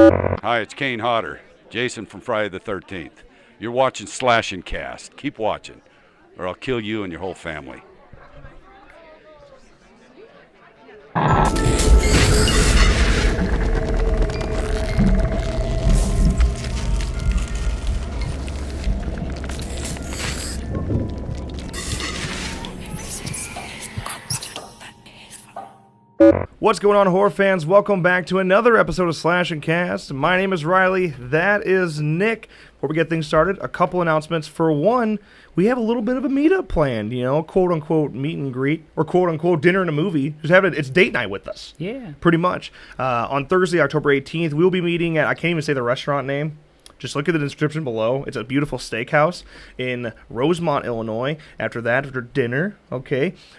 Hi, it's Kane Hodder, Jason from Friday the 13th. You're watching Slash and Cast. Keep watching, or I'll kill you and your whole family. What's going on, horror fans? Welcome back to another episode of Slash and Cast. My name is Riley. That is Nick. Before we get things started, a couple announcements. For one, we have a little bit of a meetup planned, quote-unquote meet and greet, or quote-unquote dinner and a movie. It's date night with us. Yeah. Pretty much. On Thursday, October 18th, we'll be meeting at, I can't even say the restaurant name. Just look at the description below. It's a beautiful steakhouse in Rosemont, Illinois. After dinner,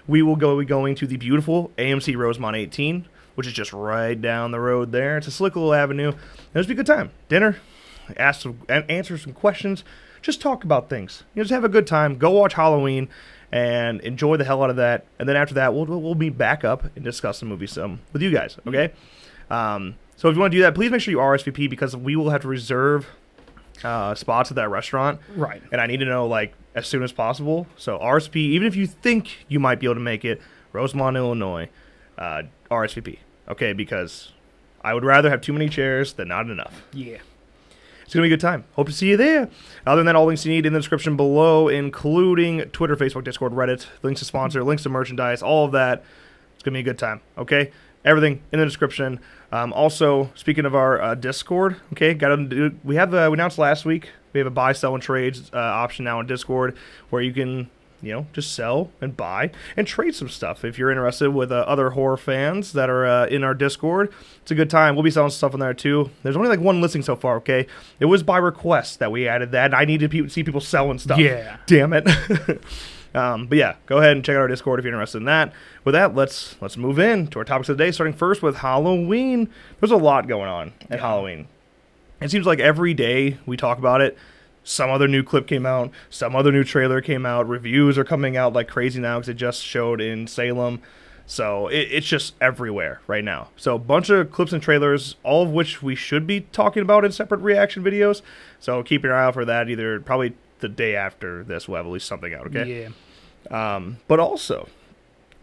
we will be going to the beautiful AMC Rosemont 18, which is just right down the road there. It's a slick little avenue. It'll be a good time. Dinner, answer some questions, just talk about things. Just have a good time. Go watch Halloween and enjoy the hell out of that. And then after that, we'll meet back up and discuss the movie some with you guys, okay? So if you want to do that, please make sure you RSVP because we will have to reserve spots at that restaurant. Right. And I need to know, as soon as possible. So RSVP, even if you think you might be able to make it, Rosemont, Illinois, RSVP. Okay, because I would rather have too many chairs than not enough. Yeah. It's going to be a good time. Hope to see you there. Other than that, all links you need in the description below, including Twitter, Facebook, Discord, Reddit, links to sponsor, links to merchandise, all of that. It's going to be a good time, okay? Everything in the description. Also, speaking of our Discord, we announced last week, we have a buy, sell, and trades option now on Discord where you can, just sell and buy and trade some stuff. If you're interested with other horror fans that are in our Discord, it's a good time. We'll be selling stuff in there too. There's only one listing so far, okay? It was by request that we added that. I need to see people selling stuff. Yeah. Damn it. But yeah, go ahead and check out our Discord if you're interested in that. With that, let's move in to our topics of the day, starting first with Halloween. There's a lot going on at Halloween. It seems like every day we talk about it, some other new clip came out, some other new trailer came out, reviews are coming out like crazy now because it just showed in Salem. So it's just everywhere right now. So a bunch of clips and trailers, all of which we should be talking about in separate reaction videos. So keep your eye out for that. Either probably the day after this, we'll have at least something out, okay? Yeah. But also,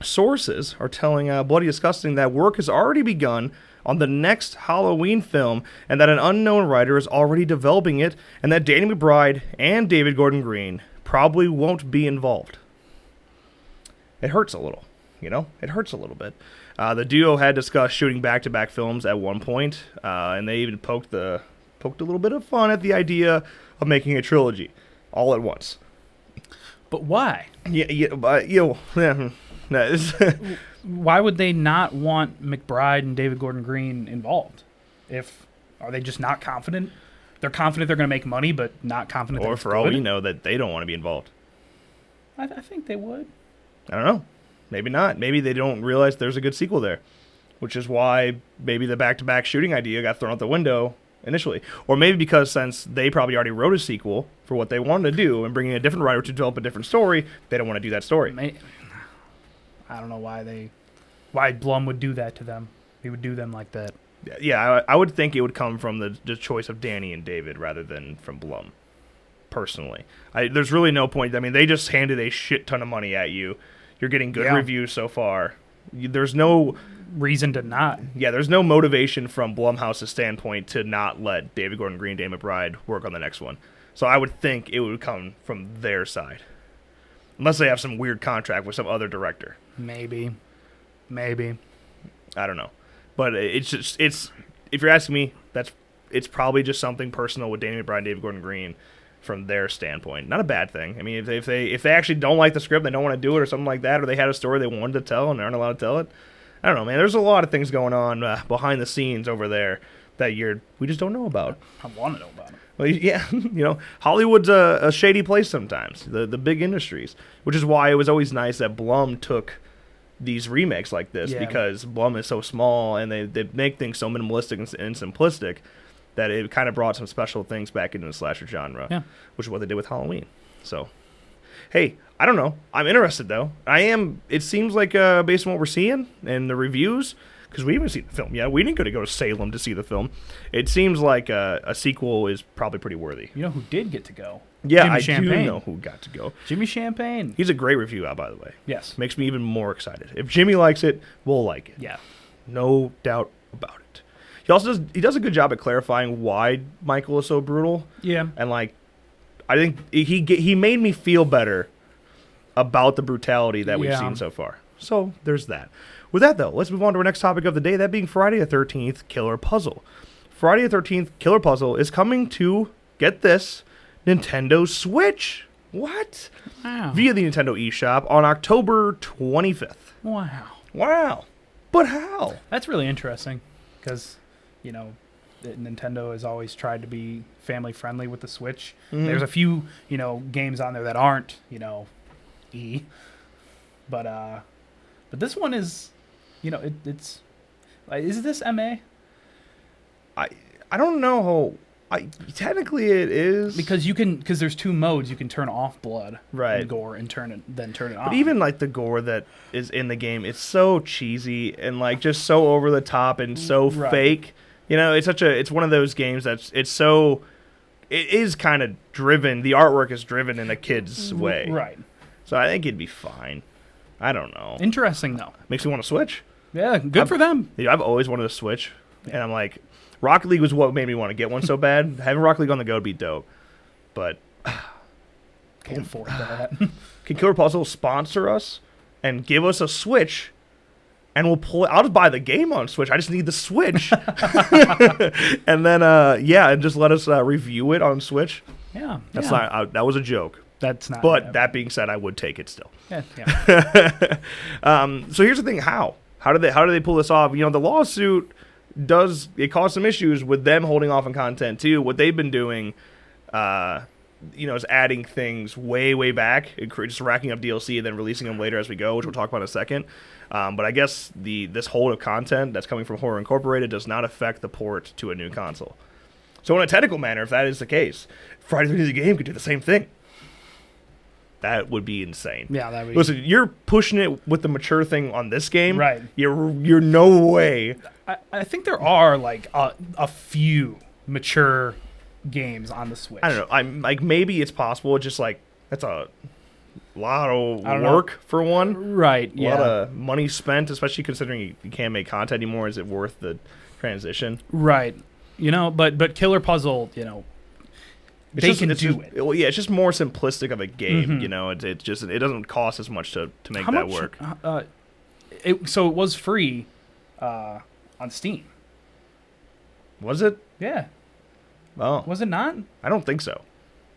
sources are telling Bloody Disgusting that work has already begun on the next Halloween film and that an unknown writer is already developing it and that Danny McBride and David Gordon Green probably won't be involved. It hurts a little, It hurts a little bit. The duo had discussed shooting back-to-back films at one point, and they even poked a little bit of fun at the idea of making a trilogy all at once. But why? Why would they not want McBride and David Gordon Green involved? Are they just not confident? They're confident they're going to make money, but not confident. Or for all we know, that they don't want to be involved. I think they would. I don't know. Maybe not. Maybe they don't realize there's a good sequel there, which is why maybe the back-to-back shooting idea got thrown out the window initially. Or maybe because since they probably already wrote a sequel for what they wanted to do and bringing in a different writer to develop a different story, they don't want to do that story. I don't know why Blum would do that to them. He would do them like that. Yeah, I would think it would come from the choice of Danny and David rather than from Blum, personally. There's really no point. I mean, they just handed a shit ton of money at you. You're getting good reviews so far. There's no reason to not. Yeah, there's no motivation from Blumhouse's standpoint to not let David Gordon Green, Danny McBride work on the next one. So I would think it would come from their side. Unless they have some weird contract with some other director. Maybe. I don't know. But it's if you're asking me, it's probably just something personal with Danny McBride and David Gordon Green from their standpoint. Not a bad thing. I mean, if they actually don't like the script, they don't want to do it or something like that, or they had a story they wanted to tell and aren't allowed to tell it, I don't know, man. There's a lot of things going on behind the scenes over there that we just don't know about. I want to know about it. Well, yeah, Hollywood's a shady place sometimes, the big industries, which is why it was always nice that Blum took these remakes like this, because Blum is so small and they make things so minimalistic and simplistic that it kind of brought some special things back into the slasher genre, which is what they did with Halloween. So, hey, I don't know. I'm interested, though. I am. It seems like, based on what we're seeing and the reviews, because we haven't seen the film yet. We didn't go to Salem to see the film. It seems like a sequel is probably pretty worthy. You know who did get to go? Yeah, Jimmy I Champagne. do know who got to go. Jimmy Champagne. He's a great review out, by the way. Yes. Makes me even more excited. If Jimmy likes it, we'll like it. Yeah. No doubt about it. He does a good job at clarifying why Michael is so brutal. Yeah. And like, I think he made me feel better about the brutality that we've seen so far. So there's that. With that though, let's move on to our next topic of the day. That being Friday the 13th Killer Puzzle. Friday the 13th Killer Puzzle is coming to, get this, Nintendo Switch. What? Wow. Via the Nintendo eShop on October 25th. Wow. Wow. But how? That's really interesting because, you know, Nintendo has always tried to be family friendly with the Switch. Mhm. There's a few, you know, games on there that aren't, you know, but this one is, you know, it's is this MA? I don't know how. Technically it is because there's two modes. You can turn off blood, Right. and gore, and turn it on. But even like the gore that is in the game, it's so cheesy and like just so over the top and so Right. fake. You know, it's one of those games that's it is kind of driven. The artwork is driven in a kid's way, right? So I think it'd be fine. I don't know. Interesting though. Makes me want to switch. Yeah, good for them. Yeah, I've always wanted to switch, and I'm like, Rocket League was what made me want to get one so bad. Having Rocket League on the go would be dope, but Can't afford that. can Killer Puzzle sponsor us and give us a Switch, and we'll pull it? I'll just buy the game on Switch. I just need the Switch, and then and just let us review it on Switch. Yeah, That's yeah. not that was a joke. That's not. But that being said, I would take it still. yeah. So here's the thing: how do they pull this off? You know, the lawsuit does it cause some issues with them holding off on content too. What they've been doing, is adding things way back, and just racking up DLC and then releasing them later as we go, which we'll talk about in a second. But I guess this hold of content that's coming from Horror Incorporated does not affect the port to a new console. So in a technical manner, if that is the case, Friday the game could do the same thing. That would be insane. Yeah, that would be. Listen, you're pushing it with the mature thing on this game. Right. You're no way. I think there are like a few mature games on the Switch. I don't know. I'm like, maybe it's possible. It's just like that's a lot of I don't know. work for one. Right. A lot of money spent, especially considering you can't make content anymore. Is it worth the transition? Right. You know, but Killer Puzzle, you know, they can do it. Well, yeah, it's just more simplistic of a game. Mhm. You know, it doesn't cost as much to make How that much, work. So it was free on Steam. Was it? Yeah. Oh, Was it not? I don't think so.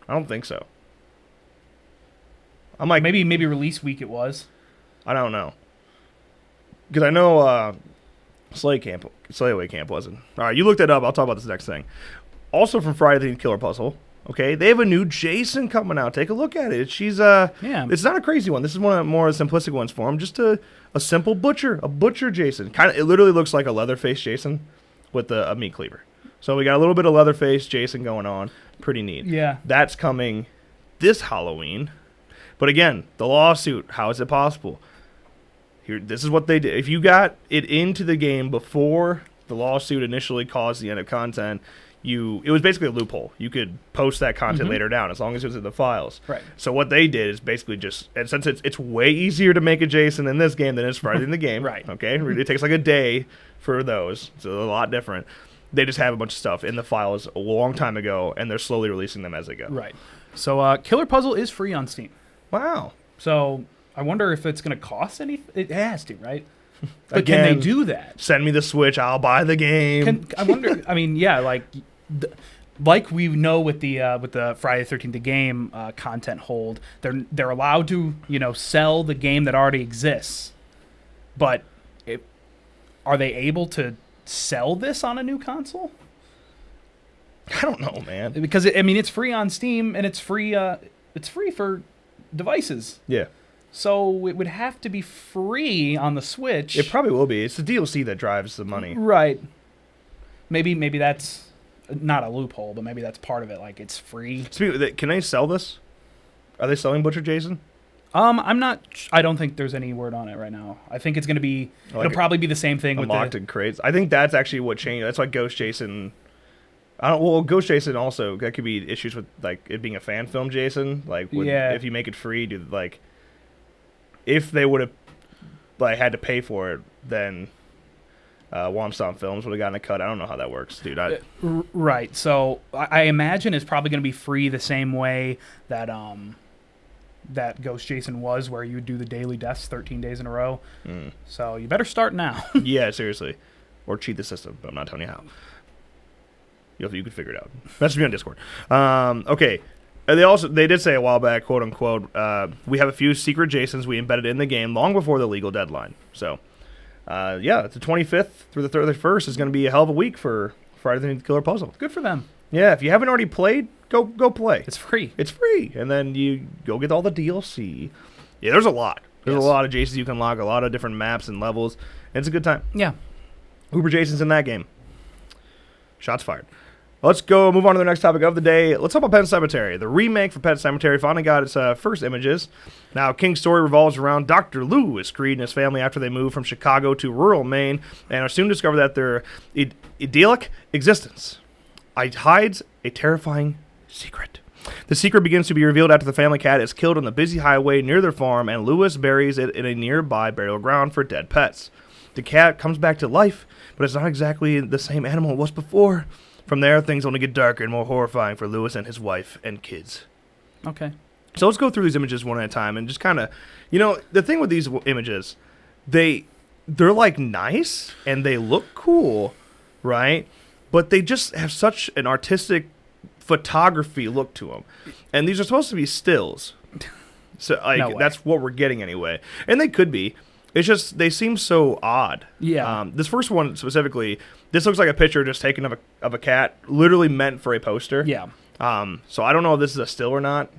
I'm like, Maybe release week it was. I don't know. Because I know Slayaway Camp wasn't. All right, you looked it up. I'll talk about this next thing. Also from Friday the Killer Puzzle, okay, they have a new Jason coming out. Take a look at it. It's not a crazy one. This is one of the more simplistic ones for him. Just a simple butcher Jason. It literally looks like a Leatherface Jason with a meat cleaver. So we got a little bit of Leatherface Jason going on. Pretty neat. Yeah. That's coming this Halloween. But again, the lawsuit, how is it possible? This is what they did. If you got it into the game before the lawsuit initially caused the end of content, it was basically a loophole. You could post that content later down as long as it was in the files. Right. So what they did is basically and since it's way easier to make a Jason in this game than it's Friday in the game. Right. Okay. It takes like a day for those. So a lot different. They just have a bunch of stuff in the files a long time ago, and they're slowly releasing them as they go. Right. So Killer Puzzle is free on Steam. Wow. So I wonder if it's going to cost anything. It has to, right? But Again, can they do that? Send me the Switch. I'll buy the game. I wonder. I mean, yeah, like we know with the Friday the 13th game content hold, they're allowed to sell the game that already exists, but are they able to sell this on a new console? I don't know, man. Because it's free on Steam and it's free for devices. Yeah. So it would have to be free on the Switch. It probably will be. It's the DLC that drives the money. Right. Maybe that's not a loophole, but maybe that's part of it. Like it's free. Can they sell this? Are they selling Butcher Jason? I'm not. I don't think there's any word on it right now. I think it's gonna be. Like it'll probably be the same thing with unlocked the. in crates. I think that's actually what changed. That's why Ghost Jason. Well, Ghost Jason also that could be issues with like it being a fan film. Jason, like Yeah. if you make it free, if they would have like had to pay for it, then Womstomp Films would have gotten a cut. I don't know how that works, dude. Right. So I imagine it's probably gonna be free the same way that that Ghost Jason was, where you do the daily deaths 13 days in a row. So you better start now. Yeah, seriously, or cheat the system. But I'm not telling you how. You can figure it out. Message me on Discord. Okay. They did say a while back, quote unquote, we have a few secret Jasons we embedded in the game long before the legal deadline. So, yeah, the 25th through the 31st is going to be a hell of a week for Friday the 13th Killer Puzzle. Good for them. Yeah, if you haven't already played, go play. It's free. It's free, and then you go get all the DLC. Yeah, there's a lot. There's a lot of Jasons you can lock, a lot of different maps and levels, and it's a good time. Yeah. Uber Jasons in that game. Shots fired. Let's go move on to the next topic of the day. Let's talk about Pet Sematary. The remake for Pet Sematary finally got its first images. Now, King's story revolves around Dr. Lewis Creed and his family after they moved from Chicago to rural Maine and are soon discover that their idyllic existence hides a terrifying secret. The secret begins to be revealed after the family cat is killed on the busy highway near their farm, and Lewis buries it in a nearby burial ground for dead pets. The cat comes back to life, but it's not exactly the same animal it was before. From there, things only get darker and more horrifying for Lewis and his wife and kids. Okay. So let's go through these images one at a time and just kind of, the thing with these images, they're like nice and they look cool, right? But they just have such an artistic photography look to them. And these are supposed to be stills. So No way. That's what we're getting anyway. And they could be. It's just, they seem so odd. Yeah. This first one specifically, this looks like a picture just taken of a cat, literally meant for a poster. Yeah. So I don't know if this is a still or not.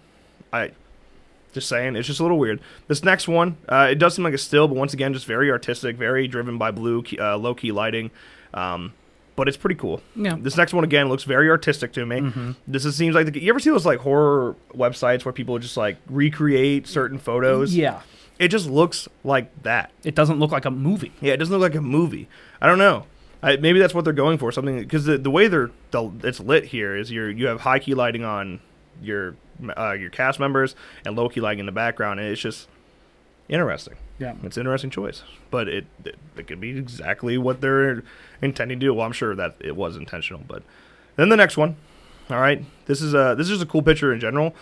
Just saying, it's just a little weird. This next one, it does seem like a still, but once again, just very artistic, very driven by blue, low-key lighting. But it's pretty cool. Yeah. This next one, again, looks very artistic to me. Mm-hmm. Seems like, you ever see those like horror websites where people just like recreate certain photos? Yeah. It just looks like that. It doesn't look like a movie. Yeah, it doesn't look like a movie. I don't know. Maybe that's what they're going for. Something because the way it's lit here is you have high key lighting on your cast members and low key lighting in the background, and it's just interesting. Yeah. It's an interesting choice, but it could be exactly what they're intending to do. Well, I'm sure that it was intentional, but then the next one. All right, this is a cool picture in general.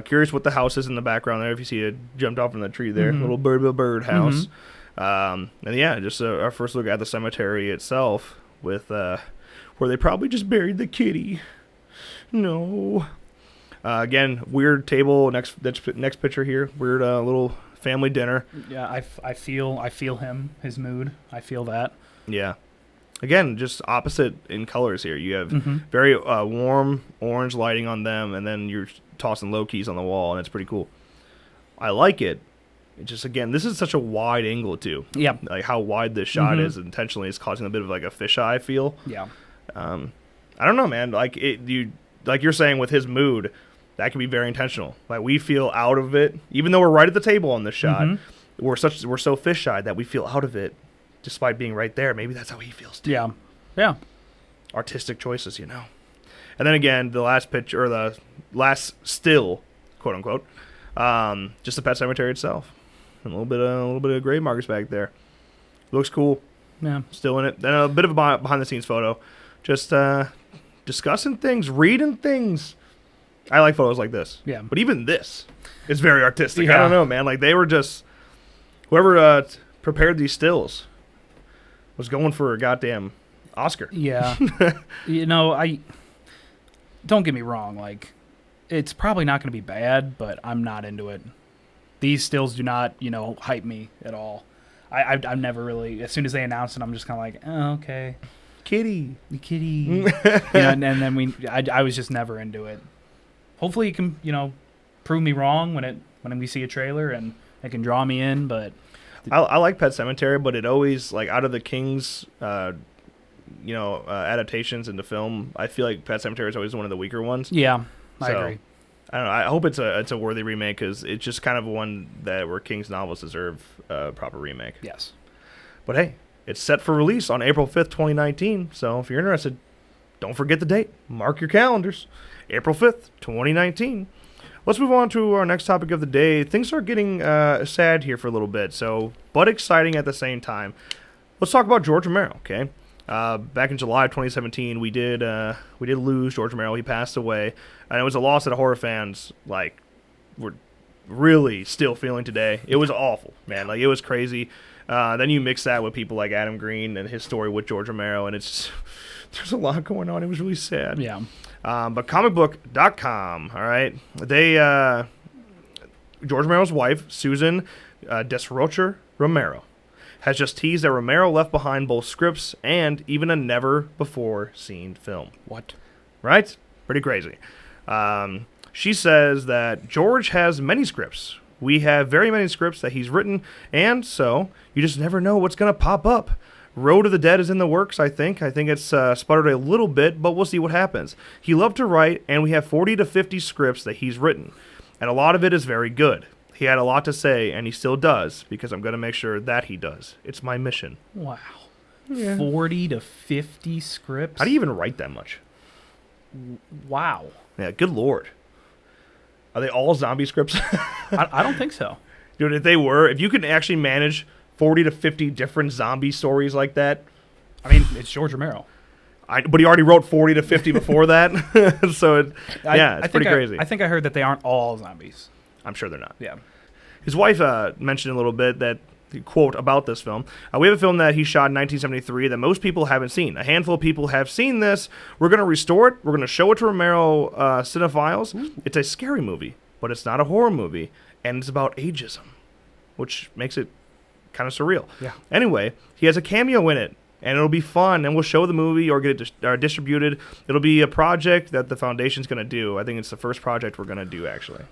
Curious what the house is in the background there. If you see it jumped off from the tree there, little bird house. And yeah, just our first look at the cemetery itself with where they probably just buried the kitty. No. Again, weird table. Next picture here. Weird little family dinner. Yeah, I feel him, his mood. I feel that. Yeah. Again, just opposite in colors here. You have very warm orange lighting on them, and then you're tossing low keys on the wall, and it's pretty cool. I like it. It just, again, this is such a wide angle, too. Yeah. Like, how wide this shot is intentionally is causing a bit of, like, a fisheye feel. Yeah. I don't know, man. Like you're saying with his mood, that can be very intentional. Like, we feel out of it. Even though we're right at the table on this shot, we're so fisheye that we feel out of it. Despite being right there, maybe that's how he feels too. Yeah. Yeah. Artistic choices, And then again, the last picture, or the last still, quote unquote, just the Pet Sematary itself. A little bit of grave markers back there. Looks cool. Yeah. Still in it. Then a bit of a behind the scenes photo. Just discussing things, reading things. I like photos like this. Yeah. But even this is very artistic. Yeah. I don't know, man. Like, they were just, whoever prepared these stills was going for a goddamn Oscar. Yeah. I don't get me wrong, like, it's probably not going to be bad, but I'm not into it. These stills do not, hype me at all. I've never really, as soon as they announced it, I'm just kind of like, oh, okay. Kitty. The kitty. And then I was just never into it. Hopefully you can, prove me wrong when we see a trailer and it can draw me in, but I like Pet Sematary, but it always, like, out of the King's, adaptations into film, I feel like Pet Sematary is always one of the weaker ones. yeah, I agree. I don't know. I hope it's a worthy remake because it's just kind of one where King's novels deserve a proper remake. Yes. But hey, it's set for release on April 5th, 2019. So if you're interested, don't forget the date. Mark your calendars. April 5th, 2019. Let's move on to our next topic of the day. Things are getting sad here for a little bit, but exciting at the same time. Let's talk about George Romero, okay? Back in July of 2017, we did lose George Romero. He passed away, and it was a loss that horror fans were really still feeling today. It was awful, man. It was crazy. Then you mix that with people like Adam Green and his story with George Romero, and it's there's a lot going on. It was really sad. Yeah. But comicbook.com, all right, they George Romero's wife, Susan Desrocher Romero, has just teased that Romero left behind both scripts and even a never-before-seen film. What? Right? Pretty crazy. She says that George has many scripts. We have very many scripts that he's written, and so you just never know what's going to pop up. Road of the Dead is in the works, I think. I think it's sputtered a little bit, but we'll see what happens. He loved to write, and we have 40 to 50 scripts that he's written, and a lot of it is very good. He had a lot to say, and he still does, because I'm going to make sure that he does. It's my mission. Wow. Yeah. 40 to 50 scripts? How do you even write that much? Wow. Yeah, good lord. Are they all zombie scripts? I don't think so. Dude, if you could actually manage 40 to 50 different zombie stories like that. I mean, it's George Romero. But he already wrote 40 to 50 before that. So, it's pretty crazy. I think I heard that they aren't all zombies. I'm sure they're not. Yeah. His wife mentioned a little bit that, quote, about this film. We have a film that he shot in 1973 that most people haven't seen. A handful of people have seen this. We're going to restore it. We're going to show it to Romero cinephiles. Ooh. It's a scary movie, but it's not a horror movie. And it's about ageism, which makes it kind of surreal. Yeah. Anyway, he has a cameo in it, and it'll be fun, and we'll show the movie or get it distributed. It'll be a project that the Foundation's going to do. I think it's the first project we're going to do, actually.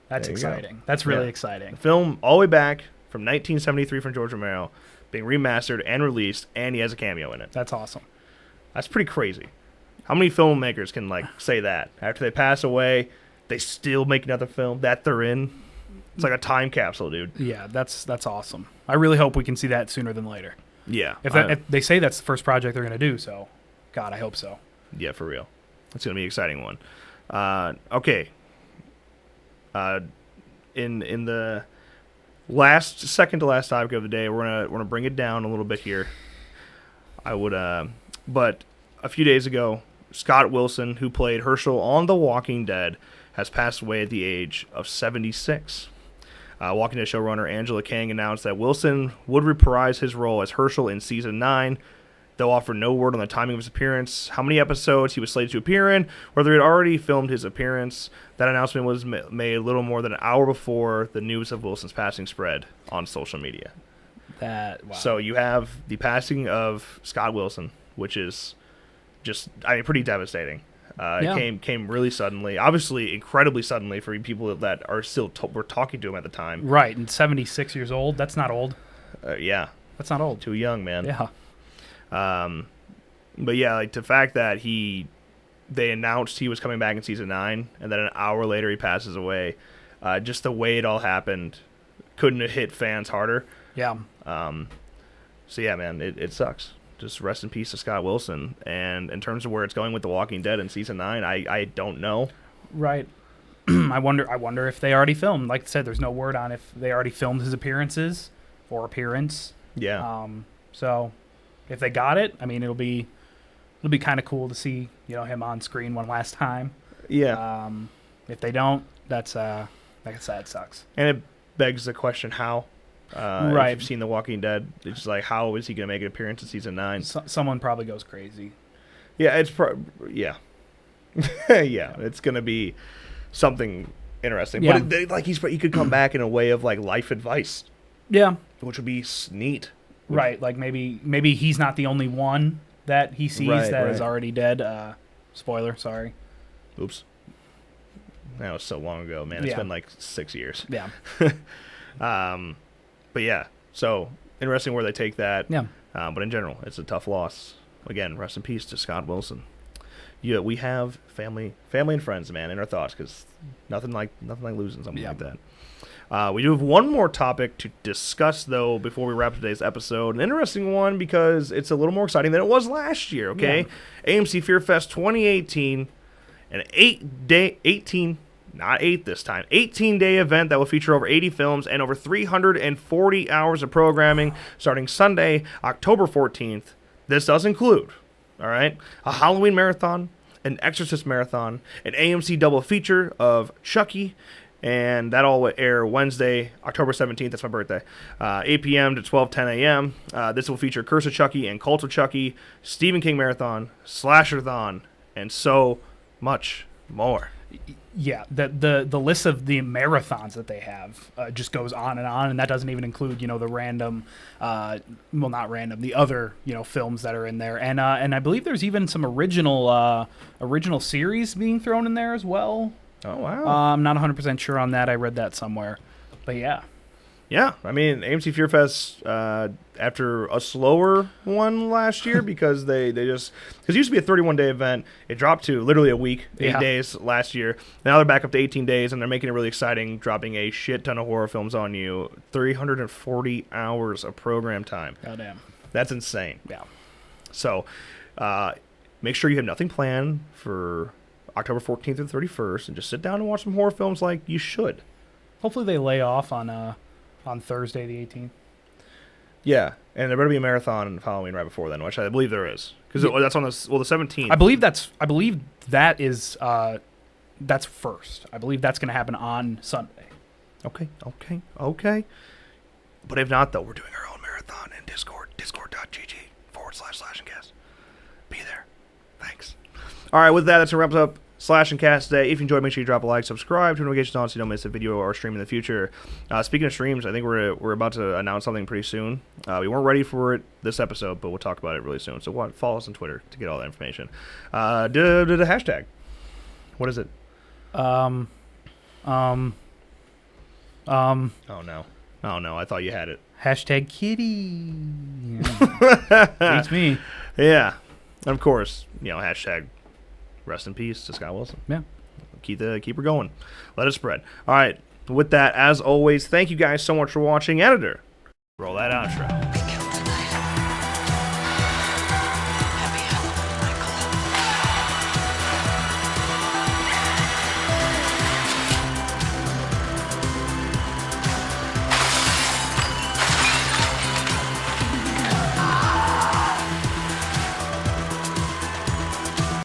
That's exciting. That's really exciting. The film all the way back from 1973 from George Romero, being remastered and released, and he has a cameo in it. That's awesome. That's pretty crazy. How many filmmakers can say that after they pass away, they still make another film that they're in? It's like a time capsule, dude. Yeah, that's awesome. I really hope we can see that sooner than later. Yeah. If they say that's the first project they're going to do, so God, I hope so. Yeah, for real. It's going to be an exciting one. Okay. In the second to last topic of the day, we're gonna bring it down a little bit here. But a few days ago, Scott Wilson, who played Herschel on The Walking Dead, has passed away at the age of 76. Walking Dead showrunner Angela Kang announced that Wilson would reprise his role as Herschel in season 9. They'll offer no word on the timing of his appearance, how many episodes he was slated to appear in, whether he had already filmed his appearance. That announcement was made a little more than an hour before the news of Wilson's passing spread on social media. Wow. So you have the passing of Scott Wilson, which is just, pretty devastating. It came really suddenly, obviously incredibly suddenly for people that are still were talking to him at the time. Right, and 76 years old. That's not old. Yeah, that's not old. Too young, man. Yeah. But yeah, the fact that they announced he was coming back in season 9, and then an hour later he passes away. Just the way it all happened couldn't have hit fans harder. Yeah. So yeah, man, it sucks. Just rest in peace to Scott Wilson. And in terms of where it's going with The Walking Dead in season 9, I don't know. Right. I wonder if they already filmed. Like I said, there's no word on if they already filmed his appearance. Yeah. So if they got it, it'll be kind of cool to see him on screen one last time. Yeah. If they don't, that's like I said, it sucks. And it begs the question how. Right. If you've seen The Walking Dead, it's just like, how is he going to make an appearance in season 9? Someone probably goes crazy. Yeah, yeah. Yeah, it's going to be something interesting. Yeah. But he could come back in a way of life advice. Yeah. Which would be neat. Right, like maybe he's not the only one that he sees that is already dead. Spoiler, sorry. Oops. That was so long ago, man. It's been 6 years. Yeah. But yeah, so interesting where they take that. Yeah. But in general, it's a tough loss. Again, rest in peace to Scott Wilson. we have family and friends, man, in our thoughts, because nothing like losing something like that. We do have one more topic to discuss, though, before we wrap today's episode. An interesting one because it's a little more exciting than it was last year, okay? Yeah. AMC Fear Fest 2018, an 18-day event that will feature over 80 films and over 340 hours of programming starting Sunday, October 14th. This does include, all right, a Halloween marathon, an Exorcist marathon, an AMC double feature of Chucky, and that'll all air Wednesday, October 17th. That's my birthday. 8 p.m. to 12:10 a.m. This will feature Curse of Chucky and Cult of Chucky, Stephen King Marathon, Slasher-thon, and so much more. Yeah, the list of the marathons that they have just goes on, and that doesn't even include, the random, not random, the other, films that are in there, and I believe there's even some original series being thrown in there as well. Oh, wow. I'm not 100% sure on that. I read that somewhere. But yeah. Yeah, I mean, AMC Fear Fest, after a slower one last year, because they just... Because it used to be a 31-day event. It dropped to literally a week, 8 days last year. Now they're back up to 18 days, and they're making it really exciting, dropping a shit ton of horror films on you. 340 hours of program time. Goddamn. That's insane. Yeah. So, make sure you have nothing planned for October 14th or 31st, and just sit down and watch some horror films like you should. Hopefully they lay off on Thursday the 18th. Yeah, and there better be a marathon of Halloween right before then, which I believe there is, because that's on the 17th. I believe that is that's first. I believe that's going to happen on Sunday. Okay. But if not, though, we're doing our own marathon in Discord, discord.gg/slashandcast. Be there. Thanks. All right, with that, that's a wraps up Slash and Cast today. If you enjoyed, make sure you drop a like, subscribe, turn notifications on so you don't miss a video or stream in the future. Speaking of streams, I think we're about to announce something pretty soon. We weren't ready for it this episode, but we'll talk about it really soon. So follow us on Twitter to get all that information. Do the hashtag. What is it? Oh no, I thought you had it. Hashtag kitty. Yeah. Beats me. Yeah, and of course, hashtag rest in peace to Scott Wilson. Yeah. Keep her going. Let it spread. All right. With that, as always, thank you guys so much for watching. Editor, roll that outro.